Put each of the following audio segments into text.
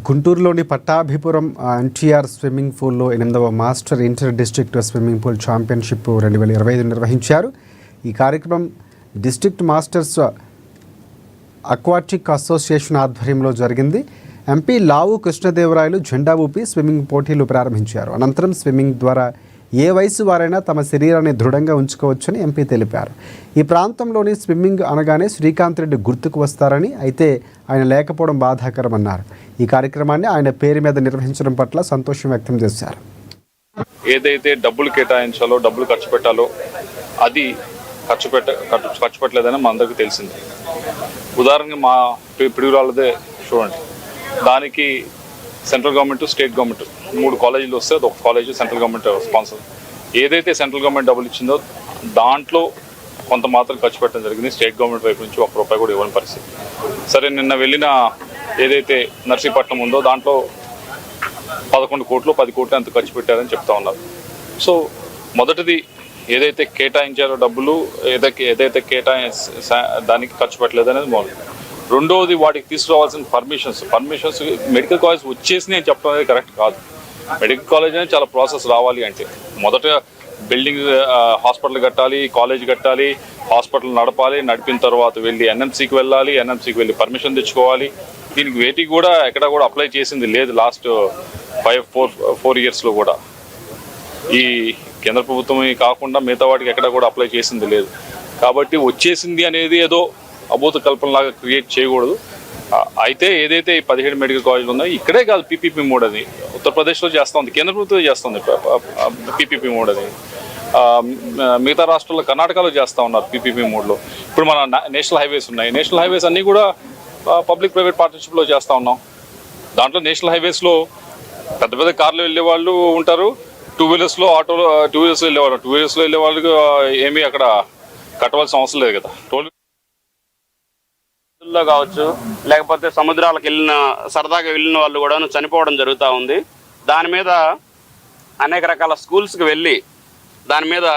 గుంటూరులోని పట్టాభిపురం ఎన్టీఆర్ స్విమ్మింగ్ పూల్లో 8వ master inter district swimming pool championship 2025 నిర్వహించారు. ఈ కార్యక్రమం డిస్ట్రిక్ట్ మాస్టర్స్ అక్వాటిక్ అసోసియేషన్ ఆధ్వర్యంలో జరిగింది. ఎంపీ లావు కృష్ణదేవరాయలు జెండా ఊపి స్విమ్మింగ్ పోటీలు ప్రారంభించారు. అనంతరం స్విమ్మింగ్ ద్వారా ఏ వయసు వారైనా తమ శరీరాన్ని దృఢంగా ఉంచుకోవచ్చని ఎంపీ తెలిపారు. ఈ ప్రాంతంలోని స్విమ్మింగ్ అనగానే శ్రీకాంత్ రెడ్డి గుర్తుకు వస్తారని, అయితే ఆయన లేకపోవడం బాధాకరమన్నారు. ఈ కార్యక్రమాన్ని ఆయన పేరు మీద నిర్వహించడం పట్ల సంతోషం వ్యక్తం చేశారు. ఏదైతే డబ్బులు కేటాయించాలో, డబ్బులు ఖర్చు పెట్టాలో అది ఖర్చు పెట్టలేదని మా అందరికీ తెలిసింది. ఉదాహరణగా మా పిడుగురాళ్ళదే చూడండి, దానికి సెంట్రల్ గవర్నమెంట్, స్టేట్ గవర్నమెంట్ 3 కాలేజీలు వస్తే ఒక కాలేజీ సెంట్రల్ గవర్నమెంట్ స్పాన్సర్. ఏదైతే సెంట్రల్ గవర్నమెంట్ డబ్బులు ఇచ్చిందో దాంట్లో కొంత మాత్రం ఖర్చు పెట్టడం జరిగింది. స్టేట్ గవర్నమెంట్ వైపు నుంచి ₹1 కూడా ఇవ్వని పరిస్థితి. సరే, నిన్న వెళ్ళిన ఏదైతే నర్సీపట్నం ఉందో దాంట్లో 11 కోట్లు 10 కోట్లు అంత ఖర్చు పెట్టారని చెప్తా ఉన్నారు. సో మొదటిది ఏదైతే కేటాయించారో డబ్బులు ఏదైతే దానికి ఖర్చు పెట్టలేదనేది మొదటి. రెండవది వాటికి తీసుకురావాల్సిన పర్మిషన్స్ మెడికల్ కాలేజ్ వచ్చేసి నేను చెప్పడం అనేది కరెక్ట్ కాదు. మెడికల్ కాలేజ్ అనేది చాలా ప్రాసెస్ రావాలి. అంటే మొదట బిల్డింగ్, హాస్పిటల్ కట్టాలి, కాలేజ్ కట్టాలి, హాస్పిటల్ నడపాలి, నడిపిన తర్వాత వెళ్ళి ఎన్ఎంసీకి వెళ్ళాలి, ఎన్ఎంసీకి వెళ్ళి పర్మిషన్ తెచ్చుకోవాలి. దీనికి వేటికి కూడా ఎక్కడ కూడా అప్లై చేసింది లేదు లాస్ట్ 4 ఇయర్స్లో కూడా. ఈ కేంద్ర ప్రభుత్వం కాకుండా మిగతా వాటికి ఎక్కడ కూడా అప్లై చేసింది లేదు. కాబట్టి వచ్చేసింది అనేది ఏదో అభూత కల్పనలాగా క్రియేట్ చేయకూడదు. అయితే ఏదైతే 17 మెడికల్ కాలేజీలు ఉన్నాయో ఇక్కడే కాదు, పీపీపీ మోడ్ అది ఉత్తరప్రదేశ్లో చేస్తూ ఉంది, కేంద్ర ప్రభుత్వం చేస్తుంది పీపీపీ మోడ్ అది. మిగతా రాష్ట్రాల్లో కర్ణాటకలో చేస్తూ ఉన్నారు పీపీపీ మోడ్లో. ఇప్పుడు మన నేషనల్ హైవేస్ ఉన్నాయి, నేషనల్ హైవేస్ అన్నీ కూడా పబ్లిక్ ప్రైవేట్ పార్ట్నర్షిప్లో చేస్తూ ఉన్నాం. దాంట్లో నేషనల్ హైవేస్లో పెద్ద పెద్ద కార్లు వెళ్ళే వాళ్ళు ఉంటారు, 2 వీలర్స్లో వెళ్ళేవాళ్ళు. 2 వీలర్స్లో వెళ్ళే వాళ్ళకి ఏమీ అక్కడ కట్టవలసిన అవసరం లేదు కదా. టోల్ కావచ్చు, లేకపోతే సముద్రాలకు సరదాగా వెళ్ళిన వాళ్ళు కూడా చనిపోవడం జరుగుతూ ఉంది. దాని మీద అనేక రకాల స్కూల్స్కి వెళ్ళి దాని మీద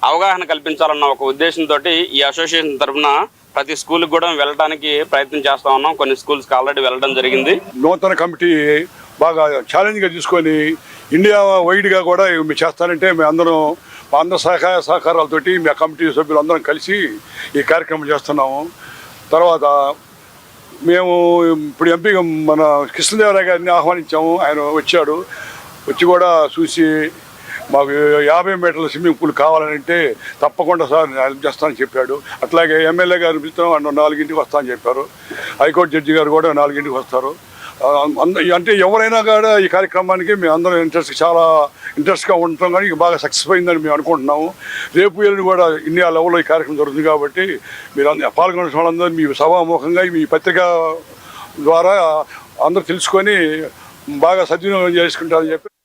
అవగాహన కల్పించాలన్న ఒక ఉద్దేశంతో ఈ అసోసియేషన్ తరఫున ప్రతి స్కూల్కి కూడా వెళ్ళడానికి ప్రయత్నం చేస్తూ ఉన్నాం. కొన్ని స్కూల్స్కి ఆల్రెడీ వెళ్ళడం జరిగింది. నూతన కమిటీ బాగా ఛాలెంజ్గా తీసుకొని ఇండియా వైడ్గా కూడా మీరు చేస్తారంటే మేము అందరం మా అందరి సహకారాలతోటి మీ కమిటీ సభ్యులు అందరం కలిసి ఈ కార్యక్రమం చేస్తున్నాము. తర్వాత మేము ఇప్పుడు ఎంపీగా మన కృష్ణదేవరాయ గారిని ఆహ్వానించాము. ఆయన వచ్చి కూడా చూసి మాకు 50 మీటర్ల స్విమ్మింగ్ పూల్ కావాలంటే తప్పకుండా సార్ నేను హెల్ప్ చేస్తానని చెప్పాడు. అట్లాగే ఎమ్మెల్యే గారు పిలుస్తాం 4ంటికి వస్తామని చెప్పారు. హైకోర్టు జడ్జి గారు కూడా 4ంటికి వస్తారు. అంటే ఎవరైనా కూడా ఈ కార్యక్రమానికి మేము అందరం చాలా ఇంట్రెస్ట్గా ఉంటాం, కానీ బాగా సక్సెస్ అయిందని మేము అనుకుంటున్నాము. రేపు ఎల్లుండి కూడా ఇండియా లెవెల్లో ఈ కార్యక్రమం జరుగుతుంది. కాబట్టి మీరు పాల్గొన్న వాళ్ళందరూ మీ సభాముఖంగా మీ పత్రిక ద్వారా అందరూ తెలుసుకొని బాగా సద్వినియోగం చేసుకుంటారని చెప్పి